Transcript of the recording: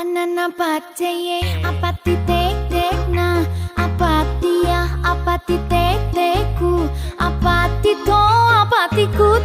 Anana paceye apati tek tek na apati ya apati tek teku apati to apati kut